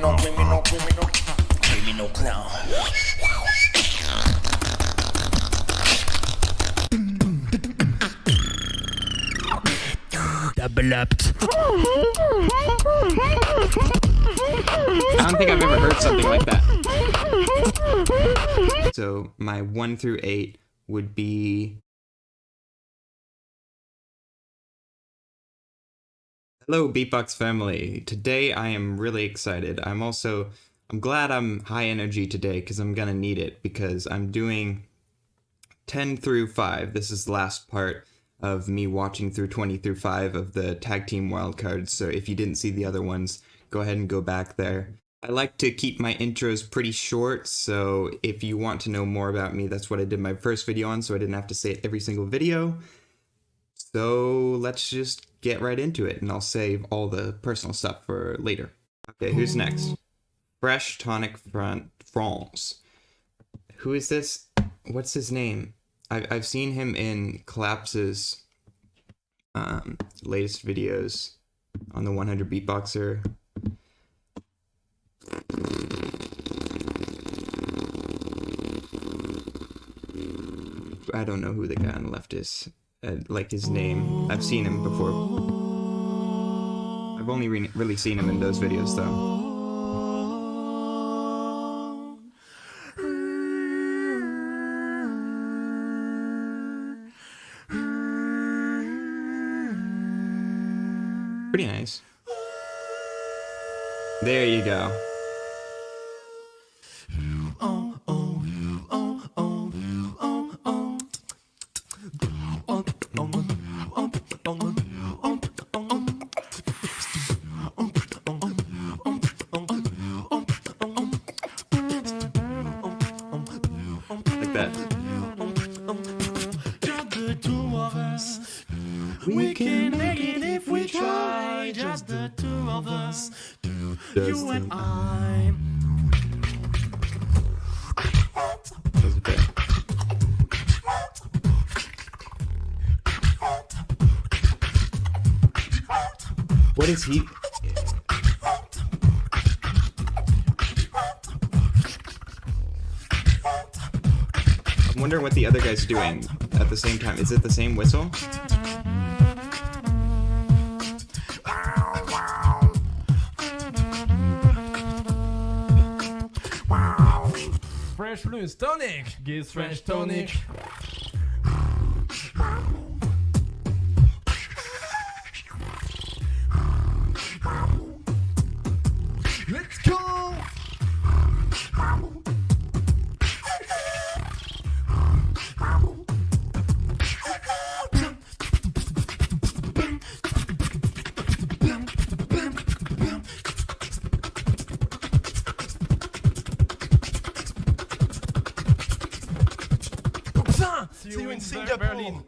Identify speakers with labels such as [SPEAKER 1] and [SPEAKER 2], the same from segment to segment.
[SPEAKER 1] criminal clown. Double upped.
[SPEAKER 2] I don't think I've ever heard something like that. So my 1 through 8 would be... Hello, Beatbox Family. Today I am really excited. I'm glad I'm high energy today because I'm gonna need it, because I'm doing 10 through 5. This is the last part of me watching through 20 through 5 of the Tag Team Wildcards, so if you didn't see the other ones, go ahead and go back there. I like to keep my intros pretty short, so if you want to know more about me, that's what I did my first video on, so I didn't have to say it every single video. So let's just get right into it, and I'll save all the personal stuff for later. Okay, who's next? Bresh Tonic France. Who is this? What's his name? I've seen him in Collapse's latest videos on the 100 Beatboxer. I don't know who the guy on the left is. Like his name. I've seen him before. I've only really seen him in those videos though. Pretty nice. There you go. Like that.
[SPEAKER 3] We can make it if we try, just the two of us, you and I.
[SPEAKER 2] That's okay. What is he? I'm wondering what the other guy's doing at the same time. Is it the same whistle?
[SPEAKER 3] Fresh loose tonic, gives fresh tonic. Let's go! See you in Singapore.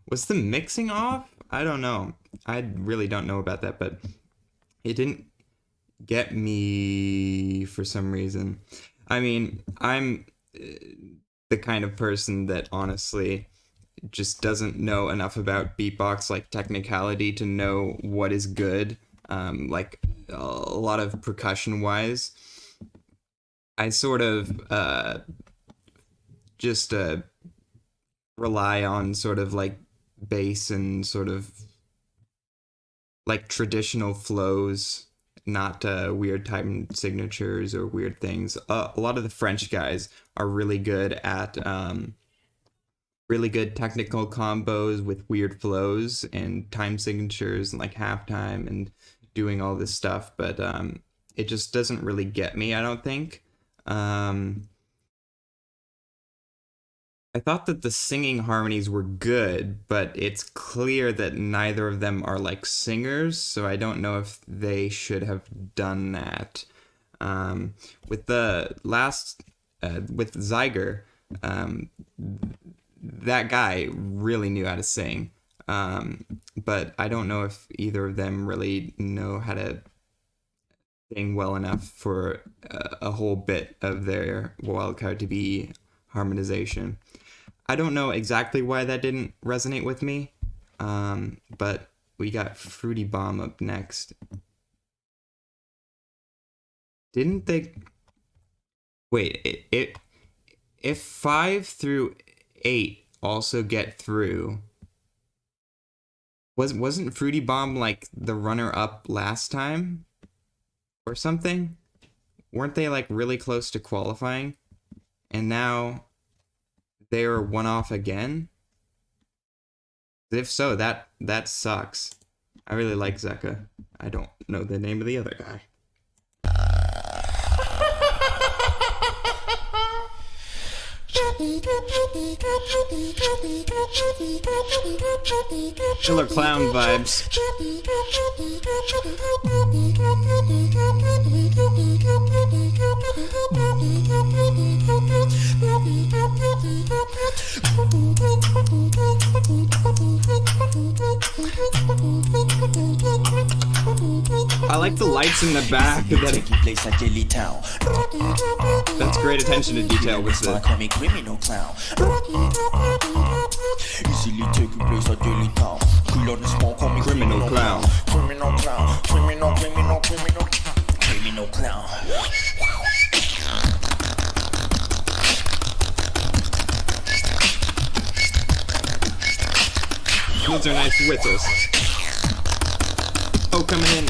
[SPEAKER 2] Was the mixing off? I don't know. I really don't know about that, but it didn't get me for some reason. I mean, I'm the kind of person that honestly just doesn't know enough about beatbox, like technicality, to know what is good. Like a lot of percussion wise. I sort of just rely on sort of like bass and sort of like traditional flows, not weird time signatures or weird things. A lot of the French guys are really good at really good technical combos with weird flows and time signatures and like halftime and doing all this stuff, but it just doesn't really get me, I don't think. I thought that the singing harmonies were good, but it's clear that neither of them are like singers, so I don't know if they should have done that. With the last, with Zyger, that guy really knew how to sing, but I don't know if either of them really know how to sing well enough for a whole bit of their wildcard to be harmonization. I don't know exactly why that didn't resonate with me, but we got Fruity Bomb up next. Didn't they? Wait, if 5 through 8 also get through, wasn't Fruity Bomb like the runner-up last time or something? Weren't they like really close to qualifying? And now they are one off again? If so, that sucks. I really like Zeka. I don't know the name of the other guy. Killer Clown vibes. I like the lights in the back. That's great attention to detail with the
[SPEAKER 1] criminal clown. Easily taking place at daily town.
[SPEAKER 2] criminal clown.
[SPEAKER 1] Criminal clown.
[SPEAKER 2] Those are nice whistles. Oh, coming in.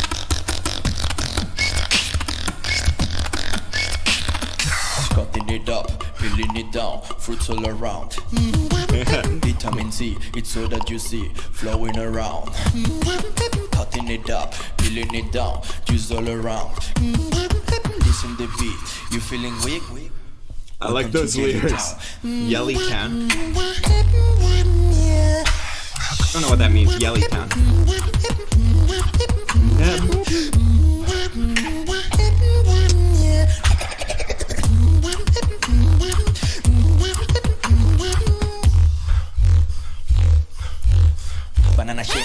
[SPEAKER 1] Cutting it up, peeling it down, fruits all around. Vitamin C, it's so that you see, flowing around. Cutting it up, peeling it down, juice all around. Listen the beat, you feeling weak?
[SPEAKER 2] I like those lyrics. Yelly Town. I don't know what that means. Yelly Town.
[SPEAKER 1] Banana shake.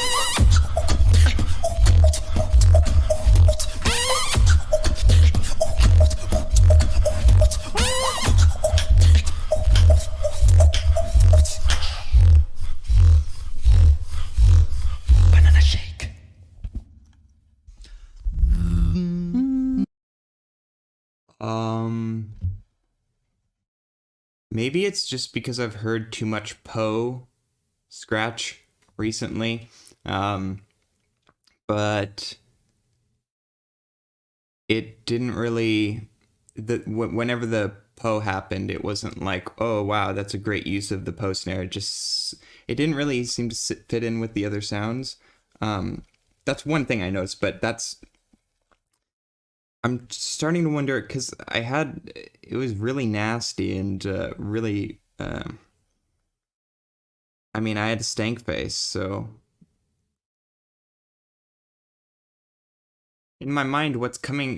[SPEAKER 1] Banana shake.
[SPEAKER 2] Maybe it's just because I've heard too much Poe scratch recently, but it didn't really. Whenever the Poe happened, it wasn't like, oh wow, that's a great use of the Poe snare. It didn't really seem to fit in with the other sounds. That's one thing I noticed, but I'm starting to wonder because it was really nasty and really. I mean, I had a stank face, so in my mind, what's coming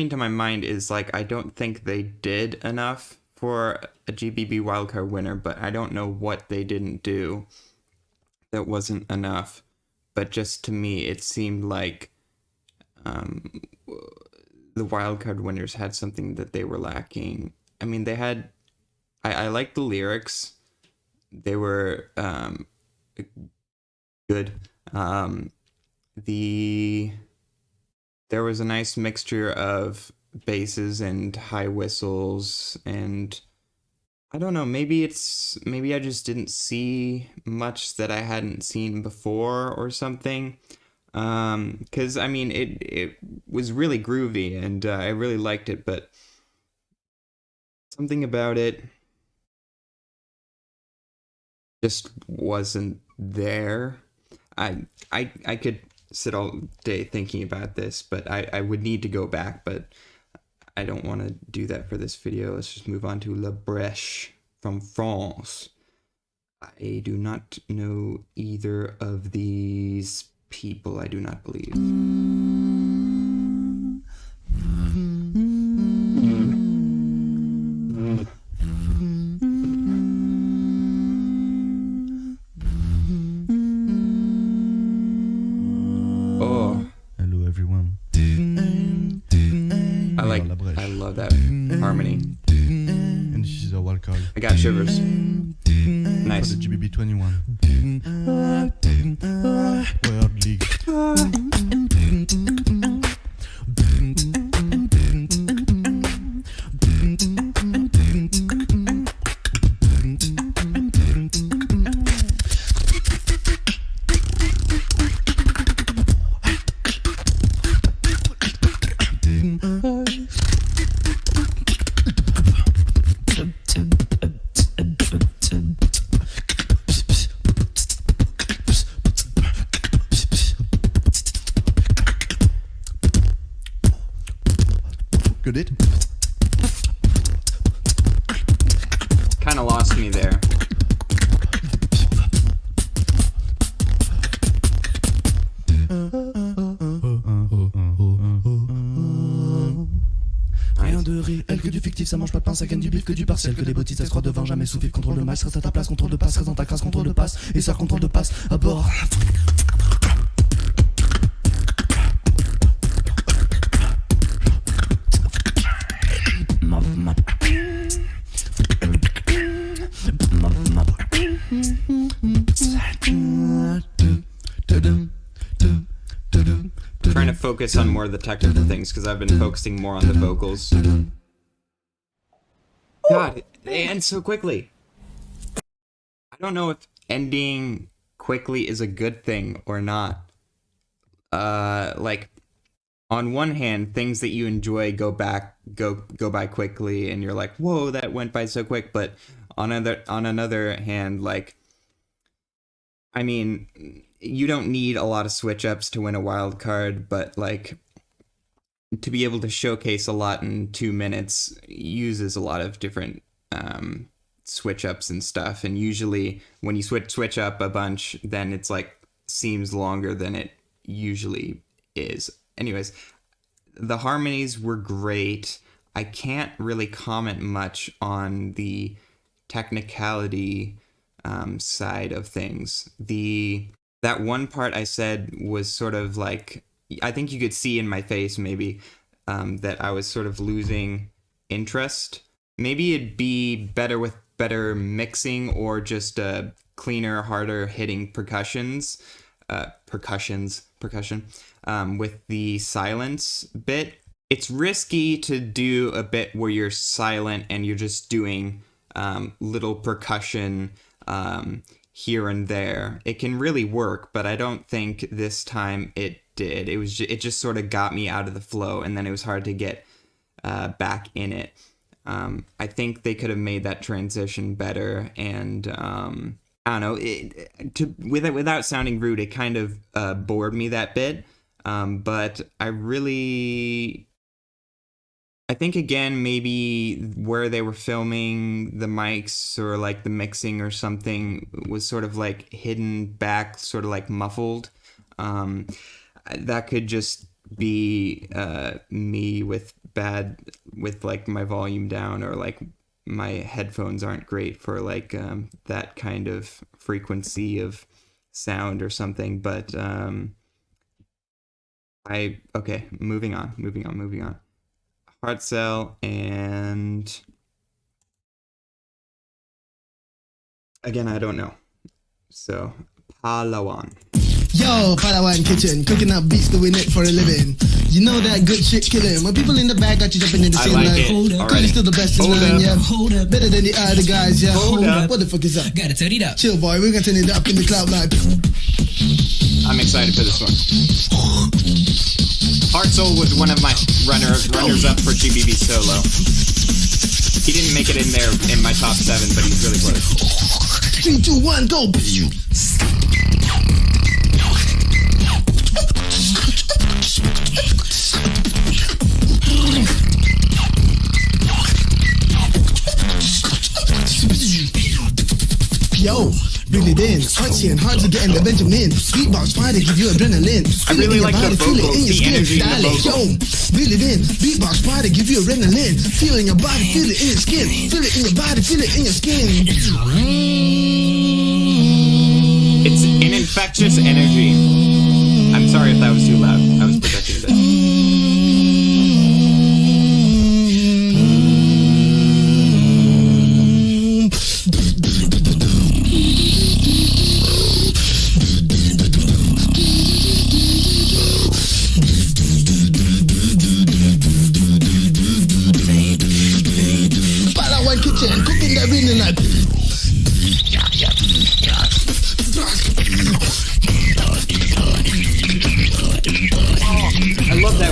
[SPEAKER 2] to my mind is like I don't think they did enough for a GBB wildcard winner, but I don't know what they didn't do that wasn't enough. But just to me, it seemed like the wildcard winners had something that they were lacking. I mean, they had. I like the lyrics. They were good. There was a nice mixture of basses and high whistles, and I don't know, maybe I just didn't see much that I hadn't seen before or something. Because I mean it was really groovy and I really liked it, but something about it just wasn't there. I could sit all day thinking about this, but I would need to go back, but I don't want to do that for this video. Let's just move on to Le Bresh from France. I do not know either of these people, I do not believe.
[SPEAKER 3] Hello everyone.
[SPEAKER 2] I love that harmony.
[SPEAKER 3] And this is a wildcard
[SPEAKER 2] I got shivers. Nice.
[SPEAKER 3] for the GBB21. World League. Good it.
[SPEAKER 2] Kind of lost me there.
[SPEAKER 3] Rien de réel que du fictif, ça mange pas de pain, ça gagne du bif que du partiel. Que des bêtises, se croient devant, jamais sous vif. Contrôle de match, reste à ta place, contrôle de passe, reste dans ta crasse, contrôle de passe. Et ça, contrôle de passe, à bord.
[SPEAKER 2] Trying to focus on more of the technical things because I've been focusing more on the vocals. God, they end so quickly. I don't know if ending quickly is a good thing or not. Like, on one hand, things that you enjoy go by quickly, and you're like, whoa, that went by so quick. But on another hand, like, I mean, you don't need a lot of switch ups to win a wild card, but like, to be able to showcase a lot in 2 minutes uses a lot of different switch ups and stuff. And usually, when you switch up a bunch, then it's like seems longer than it usually is. Anyways, the harmonies were great. I can't really comment much on the technicality side of things. That one part I said was sort of like, I think you could see in my face maybe that I was sort of losing interest. Maybe it'd be better with better mixing or just cleaner, harder hitting percussion with the silence bit. It's risky to do a bit where you're silent and you're just doing little percussion here and there. It can really work, but I don't think this time it did. It just sort of got me out of the flow, and then it was hard to get back in it. I think they could have made that transition better, and I don't know. Without sounding rude, it kind of bored me that bit. But I think, again, maybe where they were filming the mics or like the mixing or something was sort of like hidden back, sort of like muffled. That could just be me with like my volume down, or like my headphones aren't great for like that kind of frequency of sound or something. But okay, moving on. Hard sell, and again, I don't know. So, Pahlawan.
[SPEAKER 4] Yo, Pahlawan Kitchen, cooking up beats, doing it for a living. You know that good shit killing. When people in the back got you jumping in the same line.
[SPEAKER 2] Hold up.
[SPEAKER 4] Cause you're still the best in line, yeah. Hold up. Better than the other guys, yeah.
[SPEAKER 2] Hold up.
[SPEAKER 4] What the fuck is up?
[SPEAKER 5] Gotta turn it up.
[SPEAKER 4] Chill, boy. We're gonna turn it up in the cloud like.
[SPEAKER 2] I'm excited for this one. Heart Soul was one of my runners up for GBB solo. He didn't make it in there in my top 7, but he's really close.
[SPEAKER 4] 3, 2, 1, go! Yo, bring it in. Artsy and hard to get in the Benjamin. Beatbox Family give you adrenaline.
[SPEAKER 2] I really like the vocals, the energy in the vocals.
[SPEAKER 4] Yo, reel it in. Beatbox Family give you adrenaline. Feel it in your body, feel it in your skin. Feel it in your body, feel it in your skin.
[SPEAKER 2] It's an infectious energy. I'm sorry if that was too loud. I was projecting a bit.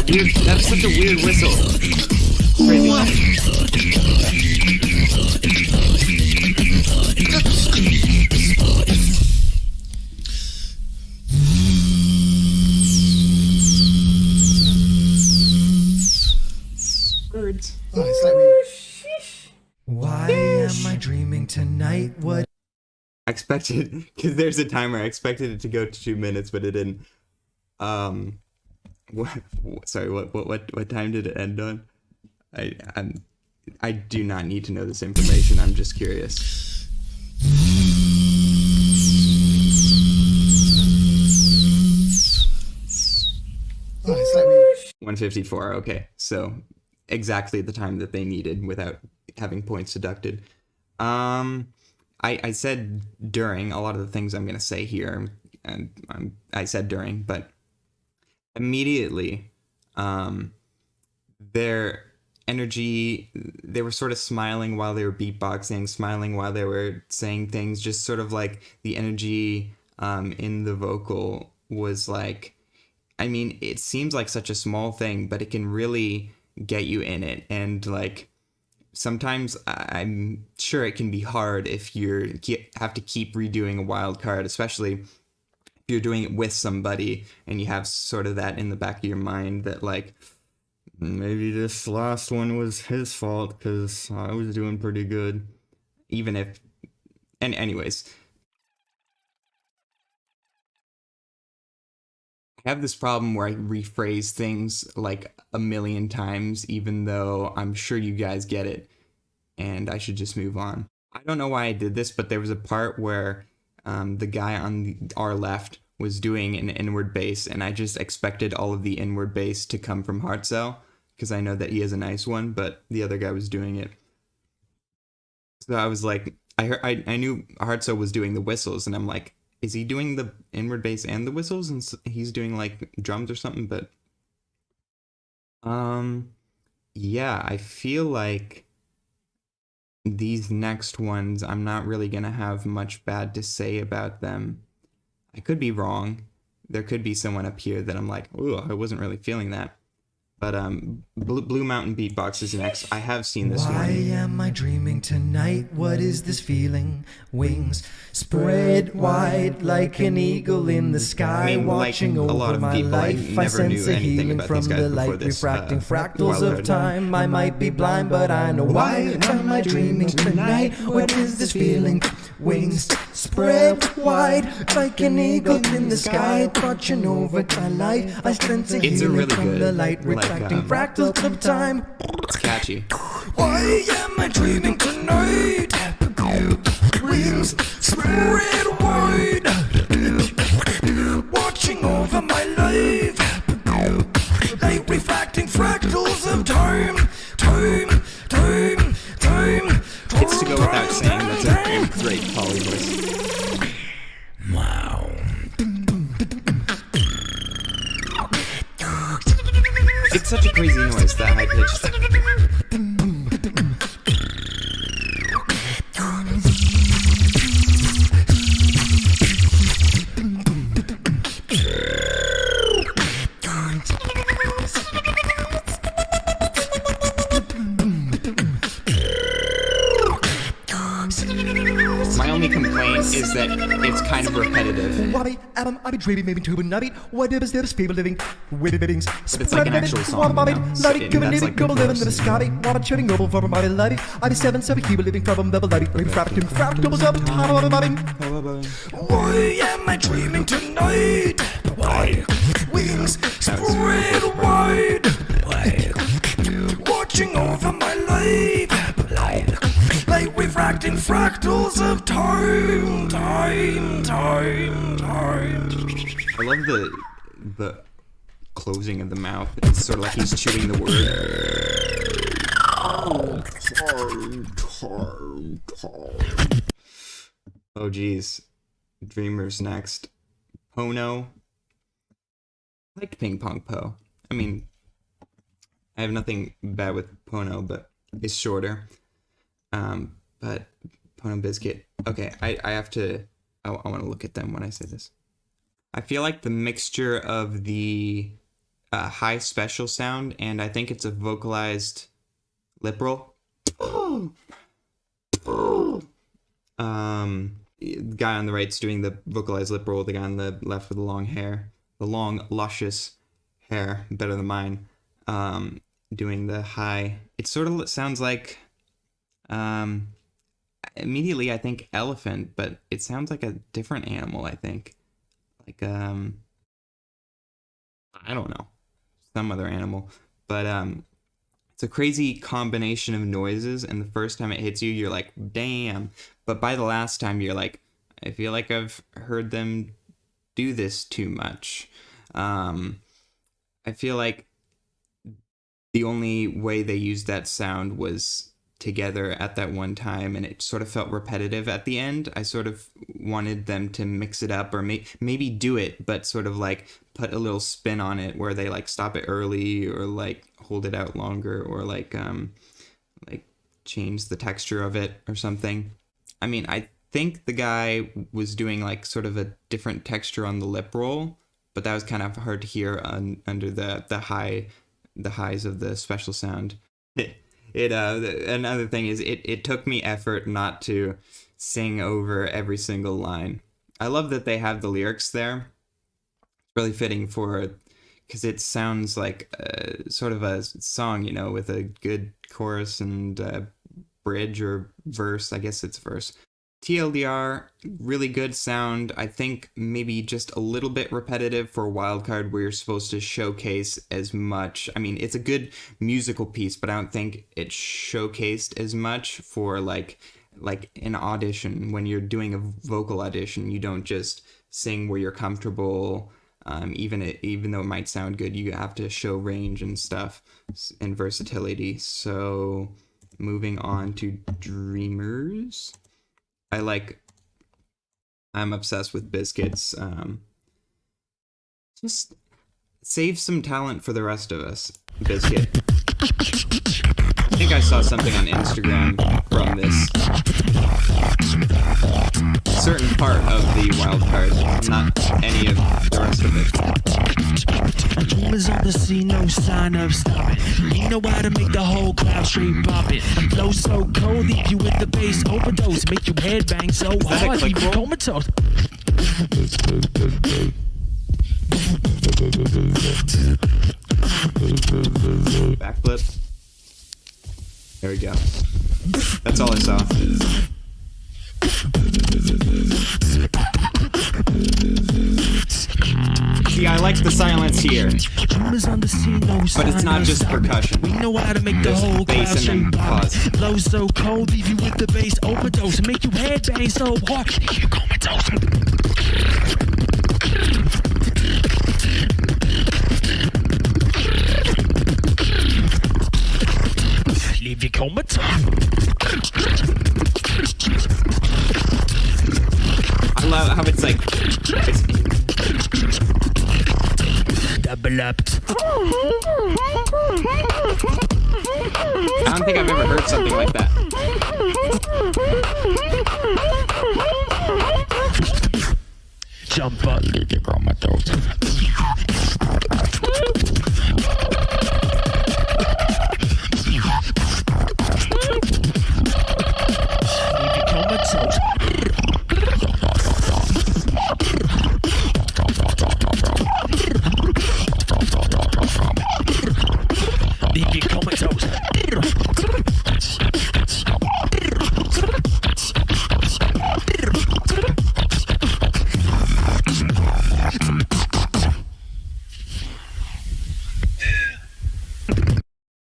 [SPEAKER 2] That's such a weird whistle. Crazy. Birds.
[SPEAKER 4] Oh, it's like we...
[SPEAKER 5] Why am I dreaming tonight? What?
[SPEAKER 2] I expected, because there's a timer, I expected it to go to 2 minutes, but it didn't. Sorry, what time did it end on? I do not need to know this information. I'm just curious.
[SPEAKER 4] Oh, it's like we...
[SPEAKER 2] 154. Okay, so exactly the time that they needed without having points deducted. I said during a lot of the things I'm gonna say here, and I said during, but immediately, their energy, they were sort of smiling while they were beatboxing, smiling while they were saying things, just sort of like the energy in the vocal was like, I mean, it seems like such a small thing, but it can really get you in it. And like, sometimes I'm sure it can be hard if you have to keep redoing a wild card, especially if you're doing it with somebody and you have sort of that in the back of your mind that like, maybe this last one was his fault because I was doing pretty good. Even if, and anyways, I have this problem where I rephrase things like a million times, even though I'm sure you guys get it, and I should just move on. I don't know why I did this, but there was a part where the guy on our left was doing an inward bass, and I just expected all of the inward bass to come from Heart Cell, because I know that he has a nice one, but the other guy was doing it. So I was like, I knew Heart Cell was doing the whistles, and I'm like, is he doing the inward bass and the whistles, and he's doing like drums or something? But yeah, I feel like these next ones, I'm not really gonna have much bad to say about them. I could be wrong. There could be someone up here that I'm like, ooh, I wasn't really feeling that. But Blue Mountain Beatbox is next. I have seen this
[SPEAKER 5] Why
[SPEAKER 2] one.
[SPEAKER 5] am I dreaming tonight? What is this feeling? Wings spread wide like an eagle in the sky,
[SPEAKER 2] I mean, like
[SPEAKER 5] watching
[SPEAKER 2] a lot
[SPEAKER 5] over
[SPEAKER 2] of
[SPEAKER 5] my
[SPEAKER 2] people, I
[SPEAKER 5] life. I
[SPEAKER 2] never knew
[SPEAKER 5] sense a
[SPEAKER 2] anything
[SPEAKER 5] healing
[SPEAKER 2] about
[SPEAKER 5] from
[SPEAKER 2] these guys
[SPEAKER 5] the
[SPEAKER 2] before
[SPEAKER 5] light,
[SPEAKER 2] this,
[SPEAKER 5] refracting fractals
[SPEAKER 2] Wildcard.
[SPEAKER 5] of time. I might be blind, but I know why am I dreaming tonight? What is this feeling? Wings spread wide like an eagle in the sky, watching over my life. I sense a
[SPEAKER 2] It's a
[SPEAKER 5] healing
[SPEAKER 2] really
[SPEAKER 5] from
[SPEAKER 2] good,
[SPEAKER 5] the light,
[SPEAKER 2] like,
[SPEAKER 5] refracting fractals of time.
[SPEAKER 2] It's catchy.
[SPEAKER 5] Why am I dreaming tonight? Wings spread wide, watching over my life, like refracting fractals of time.
[SPEAKER 2] It's to go without saying, that's a great poly voice.
[SPEAKER 5] Wow.
[SPEAKER 2] It's such a crazy noise, that high pitched. My only complaint is that it's kind of repetitive.
[SPEAKER 5] Wobby, Adam, I be dreaming, maybe two, but nubby. What is this? People living with livings.
[SPEAKER 2] But it's like an actual song, you know?
[SPEAKER 5] Lottie,
[SPEAKER 2] So
[SPEAKER 5] come
[SPEAKER 2] that's
[SPEAKER 5] living,
[SPEAKER 2] like
[SPEAKER 5] go
[SPEAKER 2] the
[SPEAKER 5] living, the
[SPEAKER 2] verse.
[SPEAKER 5] scotty. What a shooting over for my lobby. I be seven, people living from double lobby. Maybe fracking, doubles up, Why am I dreaming tonight? Why? Wings spread wide. Why? Watching over my life. Like refracting fractals of time.
[SPEAKER 2] I love the closing of the mouth. It's sort of like he's chewing the word. Oh geez. Dreamers next. Pono. I liked Ping Pong Po. I mean, I have nothing bad with Pono, but it's shorter. But Pono Biscuit. Okay, I have to. I want to look at them when I say this. I feel like the mixture of the high special sound, and I think it's a vocalized lip roll. The guy on the right's doing the vocalized lip roll. The guy on the left with the long hair, the long luscious hair, better than mine, doing the high. It sort of sounds like, immediately I think elephant, but it sounds like a different animal. I think, like I don't know, some other animal, but it's a crazy combination of noises, and the first time it hits you, you're like, damn. But by the last time, you're like, I feel like I've heard them do this too much. I feel like the only way they used that sound was together at that one time, and it sort of felt repetitive at the end. I sort of wanted them to mix it up, or maybe do it, but sort of like put a little spin on it where they like stop it early, or like hold it out longer, or like change the texture of it or something. I mean, I think the guy was doing like sort of a different texture on the lip roll, but that was kind of hard to hear under the highs of the special sound. Another thing is it took me effort not to sing over every single line. I love that they have the lyrics there. It's really fitting because it sounds like sort of a song, you know, with a good chorus and bridge or verse. I guess it's verse. TLDR, really good sound. I think maybe just a little bit repetitive for Wildcard, where you're supposed to showcase as much. I mean, it's a good musical piece, but I don't think it's showcased as much for like an audition. When you're doing a vocal audition, you don't just sing where you're comfortable. Even though it might sound good, you have to show range and stuff and versatility. So moving on to Dreamers. I'm obsessed with Biscuits. Just save some talent for the rest of us, Biscuit. I think I saw something on Instagram from this certain part of the Wildcard, not any of the rest of it.
[SPEAKER 6] Dreamers on the scene, no sign of stopping. You know how to make the whole crowd straight popping. Flow so cold, leave you with the bass overdose. Make you headbang so hard, leave you comatose.
[SPEAKER 2] Backflip. There we go. That's all I saw. See, I like the silence here, but it's not just percussion.
[SPEAKER 6] We know how to make the
[SPEAKER 2] There's
[SPEAKER 6] whole
[SPEAKER 2] bass
[SPEAKER 6] crowd
[SPEAKER 2] and then
[SPEAKER 6] straight pop.
[SPEAKER 2] pause.
[SPEAKER 6] Flow so cold, leave you with the bass overdose. Make you headbang so hard, leave you comatose. Leave you comatose.
[SPEAKER 2] I love how it's like
[SPEAKER 6] Double up.
[SPEAKER 2] I don't think I've ever heard something like that.
[SPEAKER 6] Jump up, leave you comatose.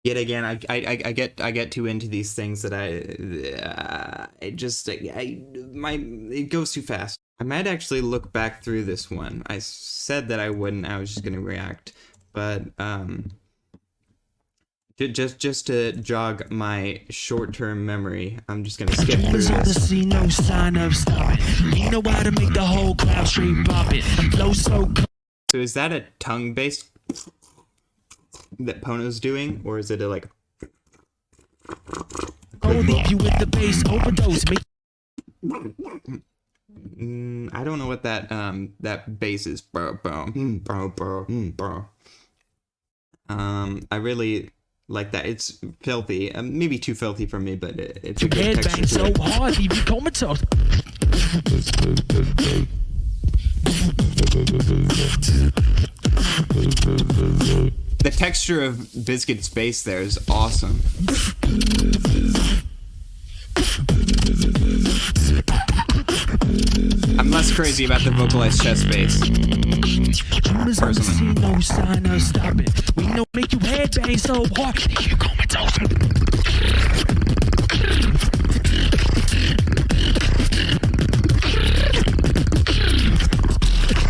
[SPEAKER 2] Yet again, I get too into these things that it goes too fast. I might actually look back through this one. I said that I wouldn't. I was just gonna react, but just to jog my short-term memory, I'm just gonna skip through
[SPEAKER 6] Dreamers on the
[SPEAKER 2] this.
[SPEAKER 6] scene, no sign of stopping. You know how to make the whole crowd straight popping. Flow so cold.
[SPEAKER 2] So is that a tongue-based that Pono's doing, or is it a like?
[SPEAKER 6] Leave you with the bass overdose. Make
[SPEAKER 2] I don't know what that bass is. Bro. I really like that. It's filthy, maybe too filthy for me, but it's a good
[SPEAKER 6] Head
[SPEAKER 2] texture
[SPEAKER 6] bang
[SPEAKER 2] to
[SPEAKER 6] so
[SPEAKER 2] it.
[SPEAKER 6] hard, leave you comatose.
[SPEAKER 2] The texture of Biscuit's bass there is awesome. I'm less crazy about the vocalized chest bass.
[SPEAKER 6] Dreamers on the scene, no sign of stopping. We know make you head bang so hard, leave you comatose.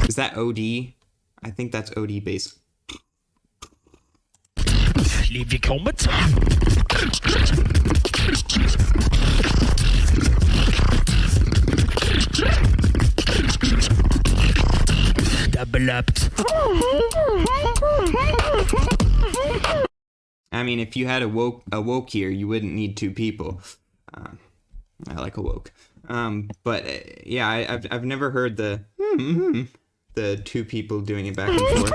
[SPEAKER 2] Is that OD? I think that's OD bass.
[SPEAKER 6] Leave you comatose. Double up.
[SPEAKER 2] I mean, if you had a woke here, you wouldn't need two people. I like a woke. But yeah, I've never heard the two people doing it back and forth.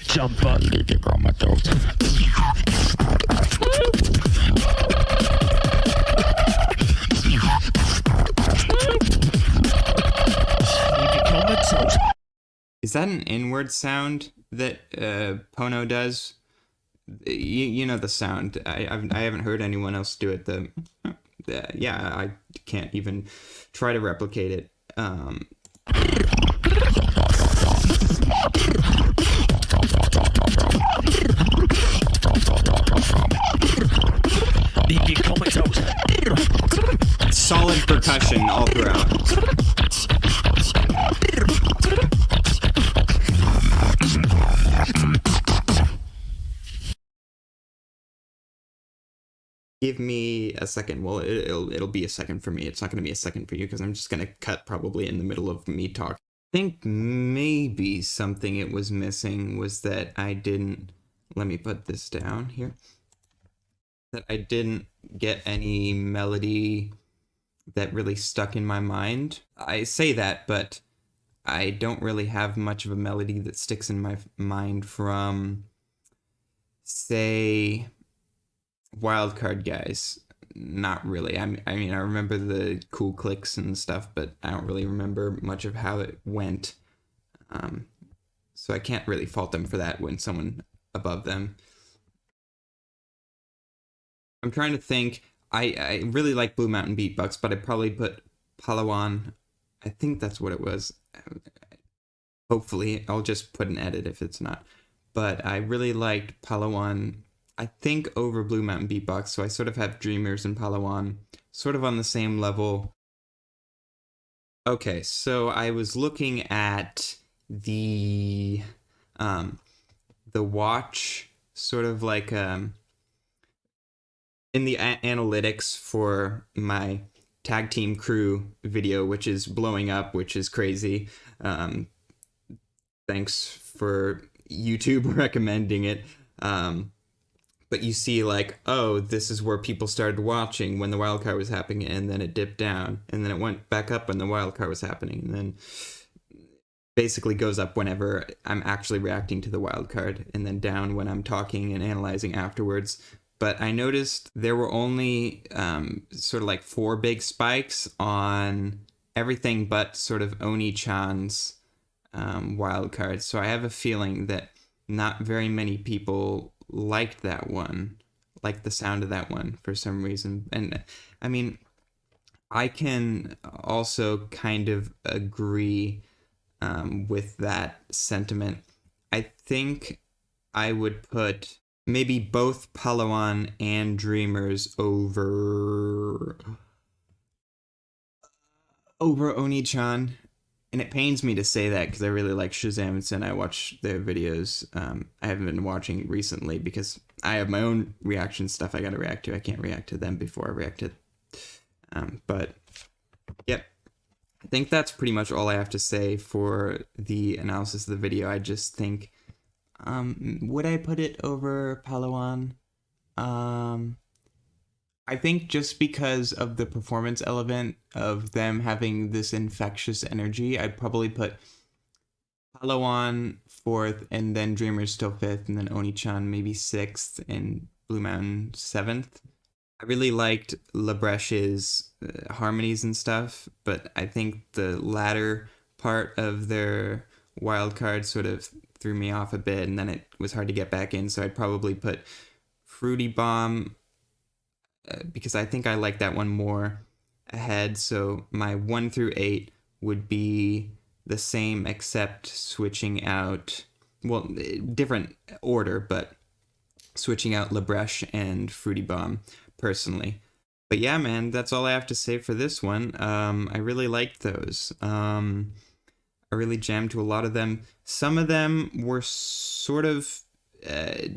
[SPEAKER 6] Jump up, leave you comatose.
[SPEAKER 2] Is that an inward sound that Pono does? You know the sound. I haven't heard anyone else do it. Yeah, I can't even try to replicate it.
[SPEAKER 6] Leave you comatose.
[SPEAKER 2] Solid percussion all throughout. Give me a second. Well, it'll be a second for me. It's not going to be a second for you because I'm just going to cut probably in the middle of me talk. I think maybe something it was missing was that I didn't... Let me put this down here. That I didn't get any melody that really stuck in my mind. I say that, but I don't really have much of a melody that sticks in my mind from, say, Wildcard guys. Not really. I mean, I remember the cool clicks and stuff, but I don't really remember much of how it went. So I can't really fault them for that when someone above them. I'm trying to think. I really like Blue Mountain Beatbox, but I'd probably put Pahlawan. I think that's what it was. Hopefully, I'll just put an edit if it's not. But I really liked Pahlawan, I think, over Blue Mountain Beatbox, so I sort of have DREAMERZ and Pahlawan sort of on the same level. Okay, so I was looking at the watch, sort of like in the analytics for my tag team crew video, which is blowing up, which is crazy. Thanks for YouTube recommending it. But you see, like, oh, this is where people started watching when the wildcard was happening, and then it dipped down, and then it went back up when the wildcard was happening, and then basically goes up whenever I'm actually reacting to the wildcard, and then down when I'm talking and analyzing afterwards. But I noticed there were only sort of like 4 big spikes on everything but sort of Oni-chan's wildcard. So I have a feeling that not very many people liked that one, liked the sound of that one for some reason. And I mean, I can also kind of agree with that sentiment. I think I would put maybe both Pahlawan and DREAMERZ over Oni-chan. And it pains me to say that because I really like Shazam and I watch their videos. I haven't been watching recently because I have my own reaction stuff I gotta react to. I can't react to them before I react to but yep. I think that's pretty much all I have to say for the analysis of the video. I just think, would I put it over Pahlawan? I think just because of the performance element of them having this infectious energy, I'd probably put Pahlawan 4th, and then DREAMERZ still 5th, and then Oni-chan maybe 6th, and Blue Mountain 7th. I really liked Labresh's harmonies and stuff, but I think the latter part of their Wildcards sort of threw me off a bit, and then it was hard to get back in, so I'd probably put Fruity Bomb, because I think I like that one more ahead. So my 1 through 8 would be the same except switching out, well, different order, but switching out Labresh and Fruity Bomb personally. But yeah, man, that's all I have to say for this one. I really liked those. I really jammed to a lot of them. Some of them were sort of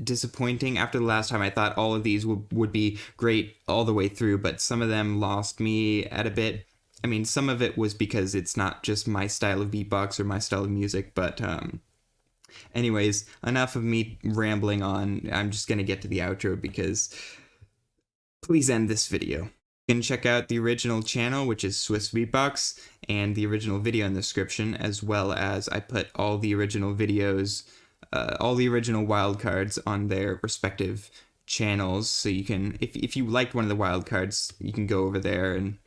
[SPEAKER 2] disappointing. After the last time, I thought all of these would be great all the way through, but some of them lost me at a bit. I mean, some of it was because it's not just my style of beatbox or my style of music, but anyways, enough of me rambling on. I'm just gonna get to the outro because please end this video. You can check out the original channel, which is Swiss Beatbox, and the original video in the description, as well as I put all the original videos, all the original wildcards on their respective channels. So you can, if you liked one of the wildcards, you can go over there and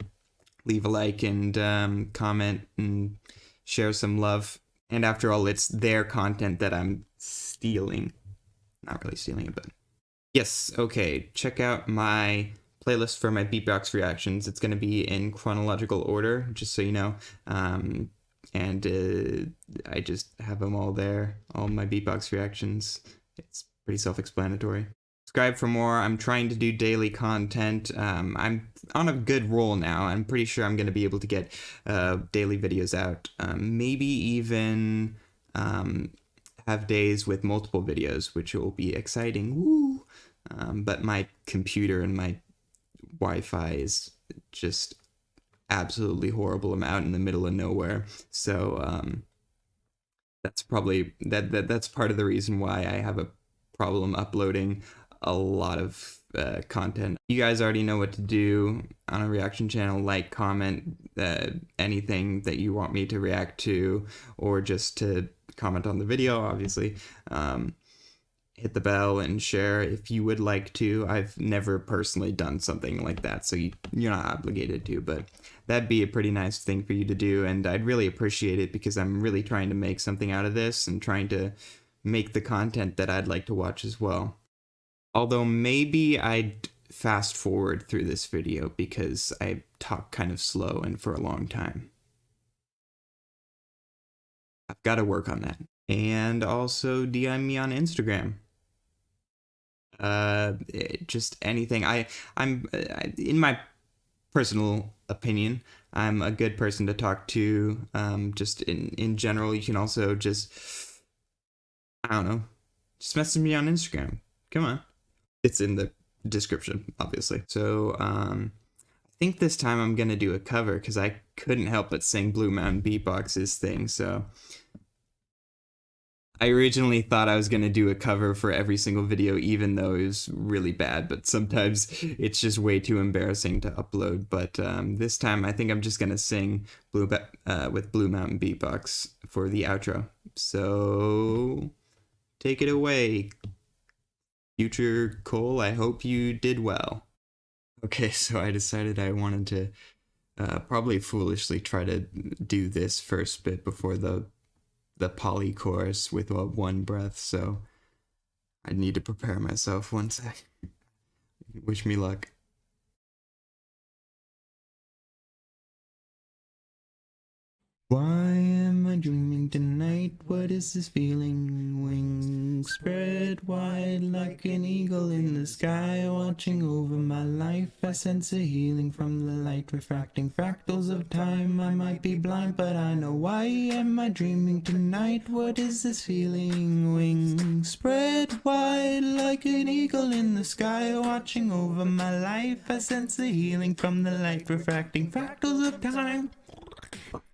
[SPEAKER 2] leave a like and comment and share some love. And after all, it's their content that I'm stealing. Not really stealing it, but yes, okay. Check out my playlist for my beatbox reactions. It's going to be in chronological order, just so you know. And I just have them all there, all my beatbox reactions. It's pretty self-explanatory. Subscribe for more. I'm trying to do daily content. I'm on a good roll now. I'm pretty sure I'm going to be able to get daily videos out. Maybe even have days with multiple videos, which will be exciting. Woo! But my computer and my Wi-Fi is just absolutely horrible. I'm out in the middle of nowhere, so that's probably that's part of the reason why I have a problem uploading a lot of content. You guys already know what to do on a reaction channel. Like, comment anything that you want me to react to, or just to comment on the video, obviously. Hit the bell and share if you would like to. I've never personally done something like that, so you're not obligated to, but that'd be a pretty nice thing for you to do, and I'd really appreciate it because I'm really trying to make something out of this and trying to make the content that I'd like to watch as well. Although maybe I'd fast forward through this video because I talk kind of slow and for a long time. I've got to work on that. And also DM me on Instagram. Just anything. I'm in my personal opinion, I'm a good person to talk to. Just in general, you can also just, I don't know, just message me on Instagram. Come on. It's in the description, obviously. So, I think this time I'm gonna do a cover because I couldn't help but sing Blue Mountain Beatbox's thing, so I originally thought I was going to do a cover for every single video, even though it was really bad, but sometimes it's just way too embarrassing to upload. But this time I think I'm just going to sing with Blue Mountain Beatbox for the outro. So take it away, future Cole. I hope you did well. Okay, so I decided I wanted to probably foolishly try to do this first bit before the poly chorus with one breath, so I need to prepare myself. One sec. Wish me luck. Why am I dreaming tonight? What is this feeling? Wings spread wide like an eagle in the sky, watching over my life. I sense a healing from the light, refracting fractals of time. I might be blind, but I know why am I dreaming tonight? What is this feeling? Wings spread wide like an eagle in the sky, watching over my life. I sense a healing from the light, refracting fractals of time.